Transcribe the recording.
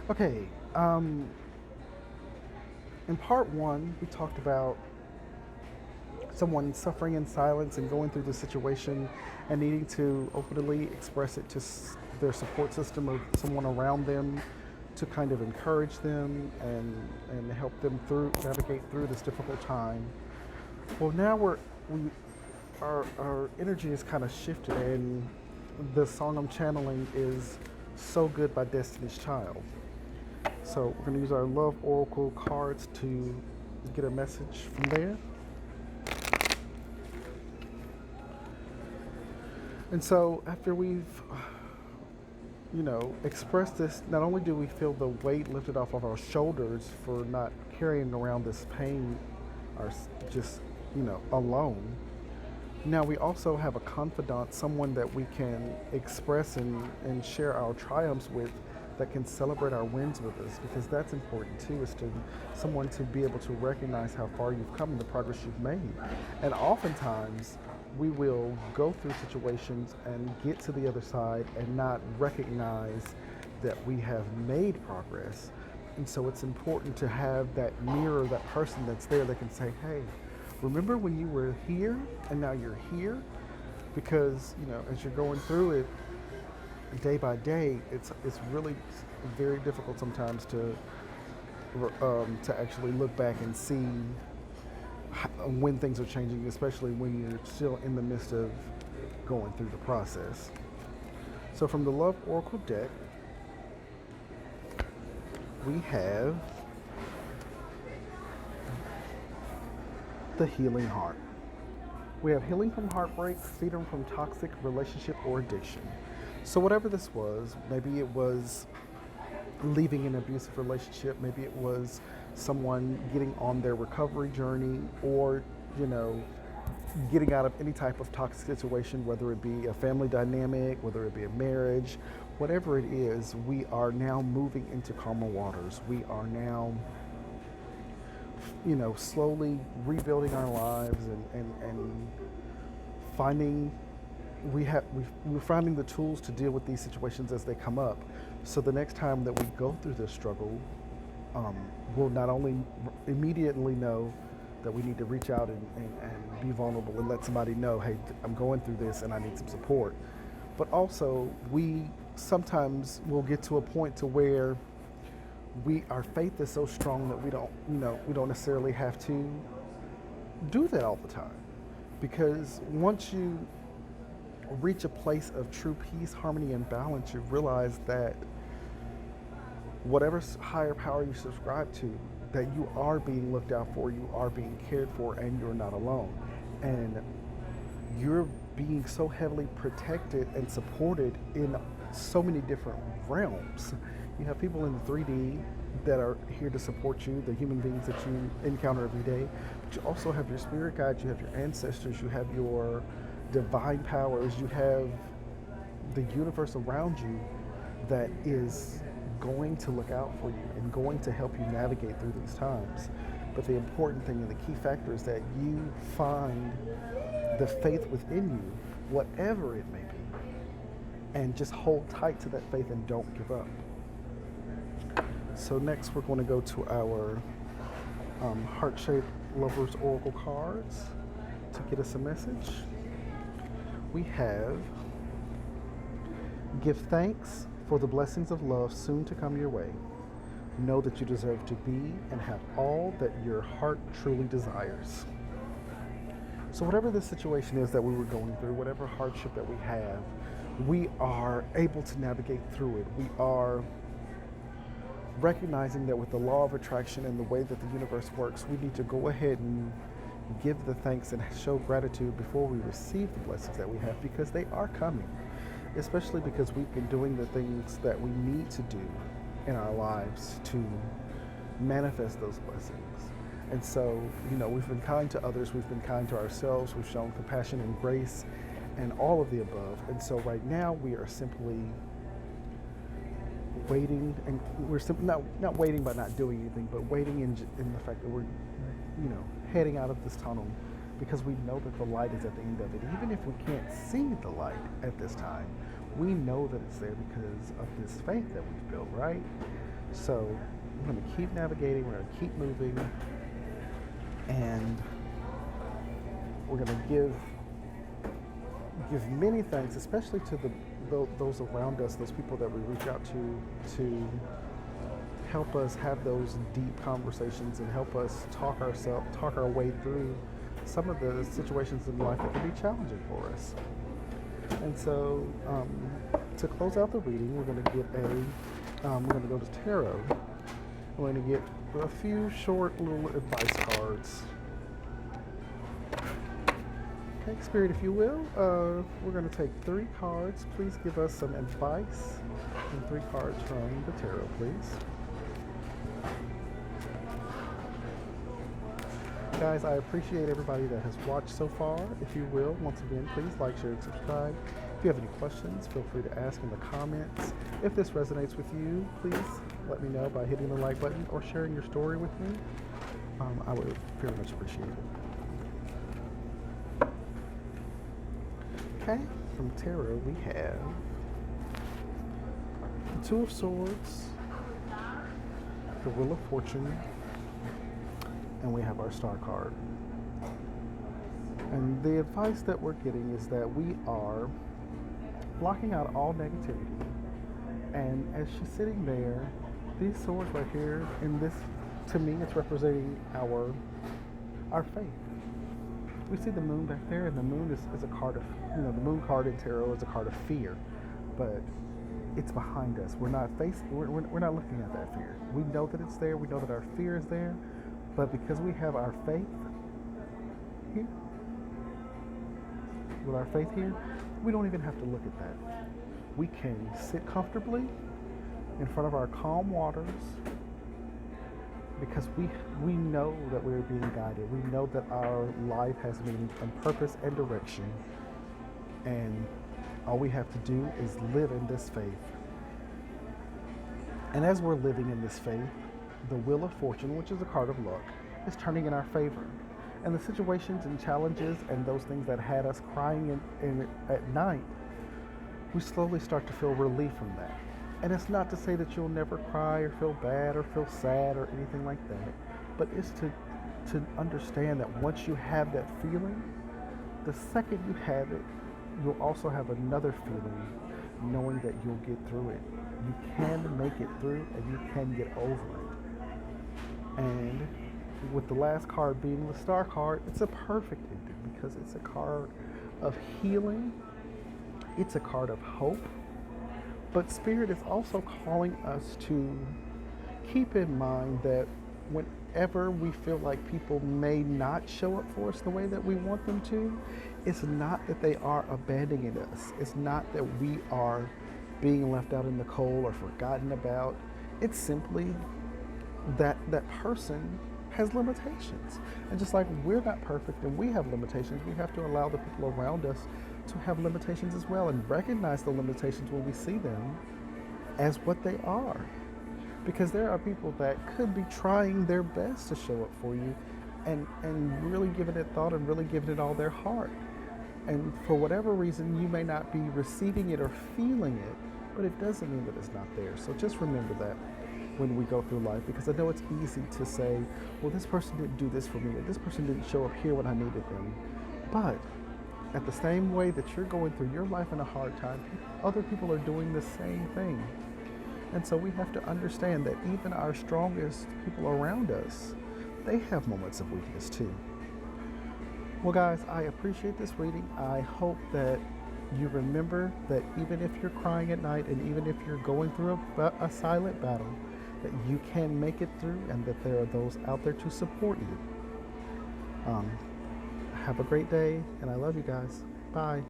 Okay, in part one, we talked about someone suffering in silence and going through the situation and needing to openly express it to their support system or someone around them to kind of encourage them and help them through navigate through this difficult time. Well, now we our energy is kind of shifted, and the song I'm channeling is "So Good" by Destiny's Child. So we're going to use our Love Oracle cards to get a message from there. And so after we've, expressed this, not only do we feel the weight lifted off of our shoulders for not carrying around this pain, or just, alone. Now we also have a confidant, someone that we can express and share our triumphs with, that can celebrate our wins with us, because that's important too, is to someone to be able to recognize how far you've come and the progress you've made. And oftentimes we will go through situations and get to the other side and not recognize that we have made progress. And so it's important to have that mirror, that person that's there that can say, hey, remember when you were here and now you're here? Because, as you're going through it day by day, it's really very difficult sometimes to actually look back and see when things are changing, especially when you're still in the midst of going through the process. So from the Love Oracle deck, we have the Healing Heart. We have healing from heartbreak, freedom from toxic relationship or addiction. So whatever this was, maybe it was leaving an abusive relationship, maybe it was someone getting on their recovery journey, or, you know, getting out of any type of toxic situation, whether it be a family dynamic, whether it be a marriage, whatever it is, we are now moving into calmer waters. We are now, slowly rebuilding our lives and finding we're finding the tools to deal with these situations as they come up. So the next time that we go through this struggle, we'll not only immediately know that we need to reach out and be vulnerable and let somebody know, hey, I'm going through this and I need some support. But also, we sometimes will get to a point to where our faith is so strong that we don't necessarily have to do that all the time, because once you reach a place of true peace, harmony, and balance, you realize that whatever higher power you subscribe to, that you are being looked out for, you are being cared for, and you're not alone. And you're being so heavily protected and supported in so many different realms. You have people in the 3D that are here to support you, the human beings that you encounter every day, but you also have your spirit guides, you have your ancestors, you have your divine powers, you have the universe around you that is going to look out for you and going to help you navigate through these times. But the important thing and the key factor is that you find the faith within you, whatever it may be, and just hold tight to that faith and don't give up. So next we're going to go to our heart-shaped lovers oracle cards to get us a message. We have: give thanks for the blessings of love soon to come your way. Know that you deserve to be and have all that your heart truly desires. So whatever the situation is that we were going through, whatever hardship that we have, we are able to navigate through it. We are recognizing that with the law of attraction and the way that the universe works, we need to go ahead and give the thanks and show gratitude before we receive the blessings that we have, because they are coming, especially because we've been doing the things that we need to do in our lives to manifest those blessings. And so, we've been kind to others, we've been kind to ourselves, we've shown compassion and grace and all of the above. And so right now we are simply waiting, and we're simply not waiting by not doing anything, but waiting in the fact that we're, heading out of this tunnel, because we know that the light is at the end of it. Even if we can't see the light at this time, we know that it's there because of this faith that we've built, right? So we're going to keep navigating, we're going to keep moving, and we're going to give many thanks, especially to those around us, those people that we reach out to help us have those deep conversations and help us talk our way through some of the situations in life that can be challenging for us. And so, to close out the reading, we're going to we're going to go to tarot. We're going to get a few short little advice cards. Okay, Spirit, if you will, we're going to take 3 cards. Please give us some advice. And 3 cards from the tarot, please. Guys, I appreciate everybody that has watched so far. If you will, once again, please like, share, and subscribe. If you have any questions, feel free to ask in the comments. If this resonates with you, please let me know by hitting the like button or sharing your story with me. I would very much appreciate it. Okay, from tarot we have the 2 of Swords, the Wheel of Fortune, and we have our Star card. And the advice that we're getting is that we are blocking out all negativity. And as she's sitting there, these swords right here, in this, to me, it's representing our faith. We see the moon back there, and the moon is a card of, the moon card in tarot is a card of fear, but it's behind us. We're not looking at that fear. We know that it's there. We know that our fear is there, but because we have our faith here, with our faith here, we don't even have to look at that. We can sit comfortably in front of our calm waters because we know that we're being guided. We know that our life has meaning and purpose and direction, and all we have to do is live in this faith. And as we're living in this faith, the Wheel of Fortune, which is a card of luck, is turning in our favor. And the situations and challenges and those things that had us crying at night, we slowly start to feel relief from that. And it's not to say that you'll never cry or feel bad or feel sad or anything like that, but it's to understand that once you have that feeling, the second you have it, you'll also have another feeling, knowing that you'll get through it. You can make it through and you can get over it. And with the last card being the Star card, it's a perfect ending because it's a card of healing. It's a card of hope. But Spirit is also calling us to keep in mind that whenever we feel like people may not show up for us the way that we want them to, it's not that they are abandoning us. It's not that we are being left out in the cold or forgotten about. It's simply that that person has limitations. And just like we're not perfect and we have limitations, we have to allow the people around us to have limitations as well and recognize the limitations when we see them as what they are. Because there are people that could be trying their best to show up for you and really giving it thought and really giving it all their heart. And for whatever reason, you may not be receiving it or feeling it, but it doesn't mean that it's not there. So just remember that when we go through life, because I know it's easy to say, well, this person didn't do this for me, or this person didn't show up here when I needed them. But at the same way that you're going through your life in a hard time, other people are doing the same thing. And so we have to understand that even our strongest people around us, they have moments of weakness too. Well, guys, I appreciate this reading. I hope that you remember that even if you're crying at night and even if you're going through a silent battle, that you can make it through and that there are those out there to support you. Have a great day, and I love you guys. Bye.